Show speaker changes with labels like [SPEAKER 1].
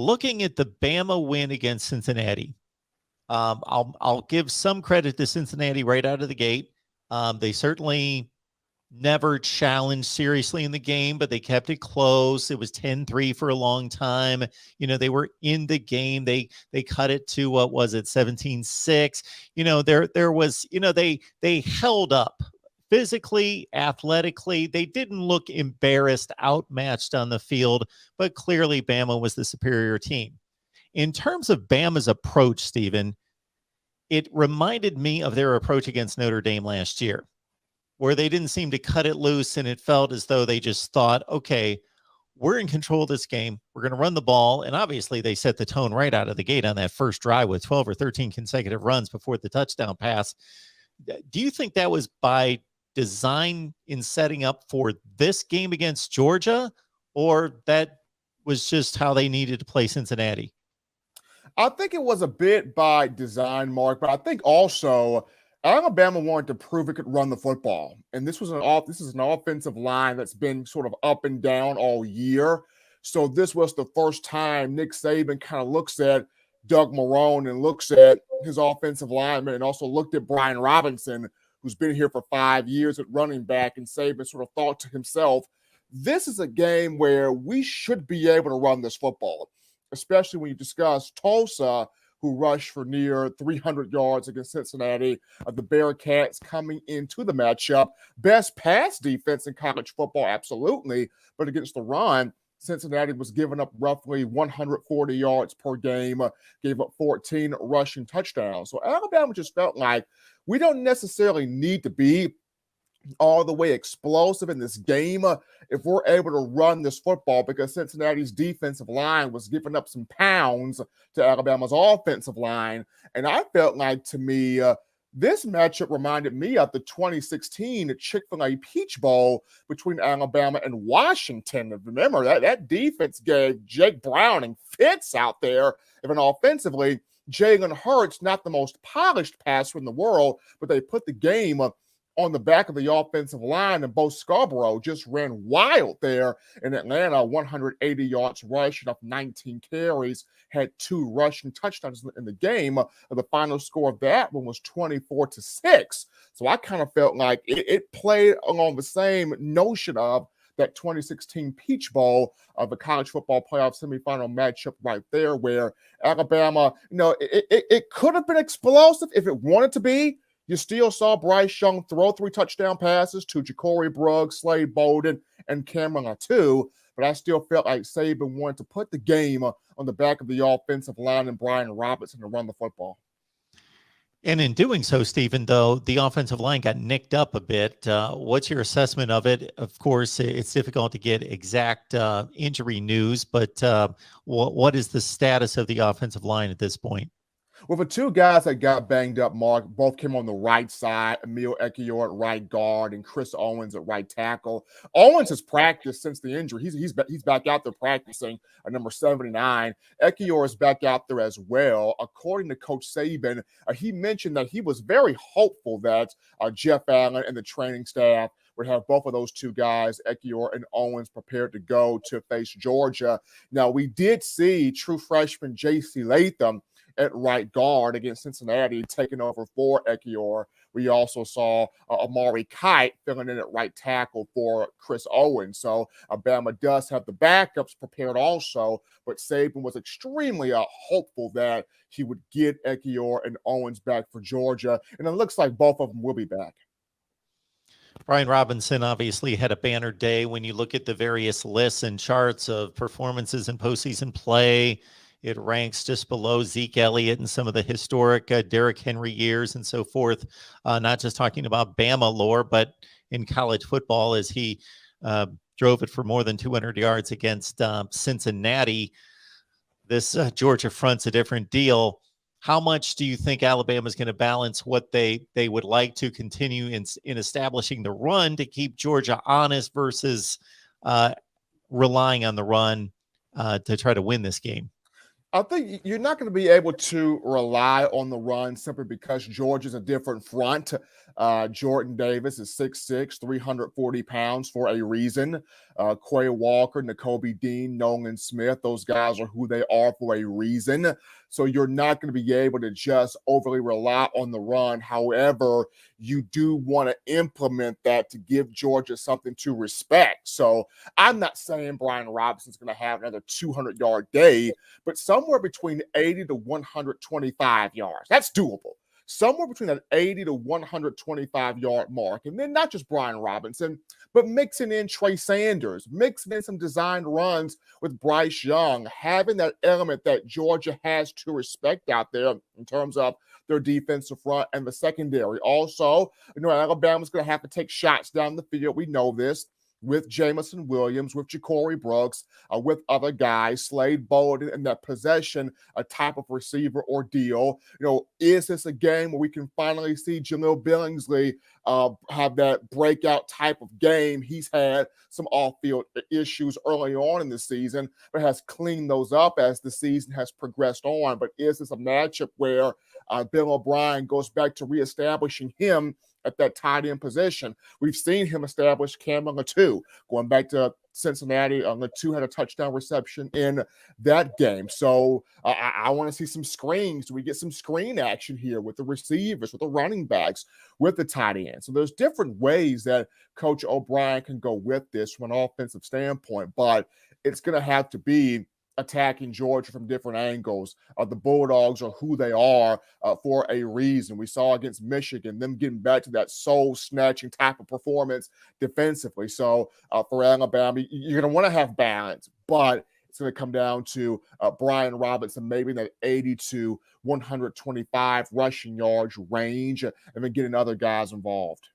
[SPEAKER 1] looking at the Bama win against Cincinnati, I'll give some credit to Cincinnati right out of the gate. They certainly never challenged seriously in the game, but they kept it close. It was 10-3 for a long time. They were in the game. They cut it to, what was it, 17-6. There was, they held up physically, athletically. They didn't look embarrassed, outmatched on the field, but clearly Bama was the superior team. In terms of Bama's approach, Stephen, it reminded me of their approach against Notre Dame last year, where they didn't seem to cut it loose, and it felt as though they just thought, okay, we're in control of this game. We're going to run the ball. And obviously they set the tone right out of the gate on that first drive with 12 or 13 consecutive runs before the touchdown pass. Do you think that was by design in setting up for this game against Georgia, or that was just how they needed to play Cincinnati?
[SPEAKER 2] I think it was a bit by design, Mark, but I think also Alabama wanted to prove it could run the football. And this is an offensive line that's been sort of up and down all year. So this was the first time Nick Saban kind of looks at Doug Marrone and looks at his offensive lineman and also looked at Brian Robinson, who's been here for 5 years at running back, and Saban sort of thought to himself, this is a game where we should be able to run this football, especially when you discuss Tulsa, who rushed for near 300 yards against Cincinnati. The Bearcats coming into the matchup. Best pass defense in college football, absolutely. But against the run, Cincinnati was giving up roughly 140 yards per game, gave up 14 rushing touchdowns. So Alabama just felt like we don't necessarily need to be all the way explosive in this game if we're able to run this football, because Cincinnati's defensive line was giving up some pounds to Alabama's offensive line. And I felt like, to me, this matchup reminded me of the 2016 Chick-fil-A Peach Bowl between Alabama and Washington. Remember, that defense gave Jake Browning fits out there. Even offensively, Jalen Hurts, not the most polished passer in the world, but they put the game on the back of the offensive line, and Bo Scarborough just ran wild there in Atlanta. 180 yards rushing off 19 carries, had 2 rushing touchdowns in the game. The final score of that one was 24-6. So I kind of felt like it played along the same notion of that 2016 Peach Bowl of the college football playoff semifinal matchup right there, where Alabama, it could have been explosive if it wanted to be. You still saw Bryce Young throw 3 touchdown passes to Ja'Cory Brooks, Slade Bolden, and Cameron Latu. But I still felt like Saban wanted to put the game on the back of the offensive line and Brian Robinson to run the football.
[SPEAKER 1] And in doing so, Stephen, though, the offensive line got nicked up a bit. What's your assessment of it? Of course, it's difficult to get exact injury news, but what is the status of the offensive line at this point?
[SPEAKER 2] Well, the 2 guys that got banged up, Mark, both came on the right side. Emil Ekiyor at right guard and Chris Owens at right tackle. Owens has practiced since the injury. He's back out there practicing at number 79. Ekiyor is back out there as well. According to Coach Saban, he mentioned that he was very hopeful that Jeff Allen and the training staff would have both of those 2 guys, Ekiyor and Owens, prepared to go to face Georgia. Now, we did see true freshman J.C. Latham at right guard against Cincinnati, taking over for Ekiyor. We also saw Amari Kite filling in at right tackle for Chris Owens. So Alabama does have the backups prepared also, but Saban was extremely hopeful that he would get Ekiyor and Owens back for Georgia, and it looks like both of them will be back.
[SPEAKER 1] Brian Robinson obviously had a banner day. When you look at the various lists and charts of performances in postseason play, it ranks just below Zeke Elliott and some of the historic Derrick Henry years and so forth. Not just talking about Bama lore, but in college football, as he drove it for more than 200 yards against Cincinnati. This Georgia front's a different deal. How much do you think Alabama is going to balance what they would like to continue in establishing the run to keep Georgia honest versus relying on the run to try to win this game?
[SPEAKER 2] I think you're not going to be able to rely on the run simply because Georgia's a different front. Jordan Davis is 6'6", 340 pounds for a reason. Quay Walker, N'Kobe Dean, Nolan Smith, those guys are who they are for a reason. So you're not going to be able to just overly rely on the run. However, you do want to implement that to give Georgia something to respect. So I'm not saying Brian Robinson's going to have another 200-yard day, but somewhere between 80 to 125 yards. That's doable. Somewhere between that 80 to 125-yard mark. And then not just Brian Robinson, but mixing in Trey Sanders, mixing in some designed runs with Bryce Young, having that element that Georgia has to respect out there in terms of their defensive front and the secondary. Also, Alabama's going to have to take shots down the field. We know this, with Jamison Williams, with Ja'Cory Brooks, with other guys, Slade Bolden, and that possession, a type of receiver or deal. Is this a game where we can finally see Jamil Billingsley have that breakout type of game? He's had some off-field issues early on in the season, but has cleaned those up as the season has progressed on. But is this a matchup where Bill O'Brien goes back to reestablishing him at that tight end position? We've seen him establish Cameron Latou. Going back to Cincinnati, Latou had a touchdown reception in that game. So I want to see some screens. Do we get some screen action here with the receivers, with the running backs, with the tight end? So there's different ways that Coach O'Brien can go with this from an offensive standpoint, but it's going to have to be attacking Georgia from different angles. The Bulldogs are who they are for a reason. We saw against Michigan them getting back to that soul-snatching type of performance defensively. So for Alabama, you're going to want to have balance, but it's going to come down to Brian Robinson, maybe in that 80 to 125 rushing yards range, and then getting other guys involved.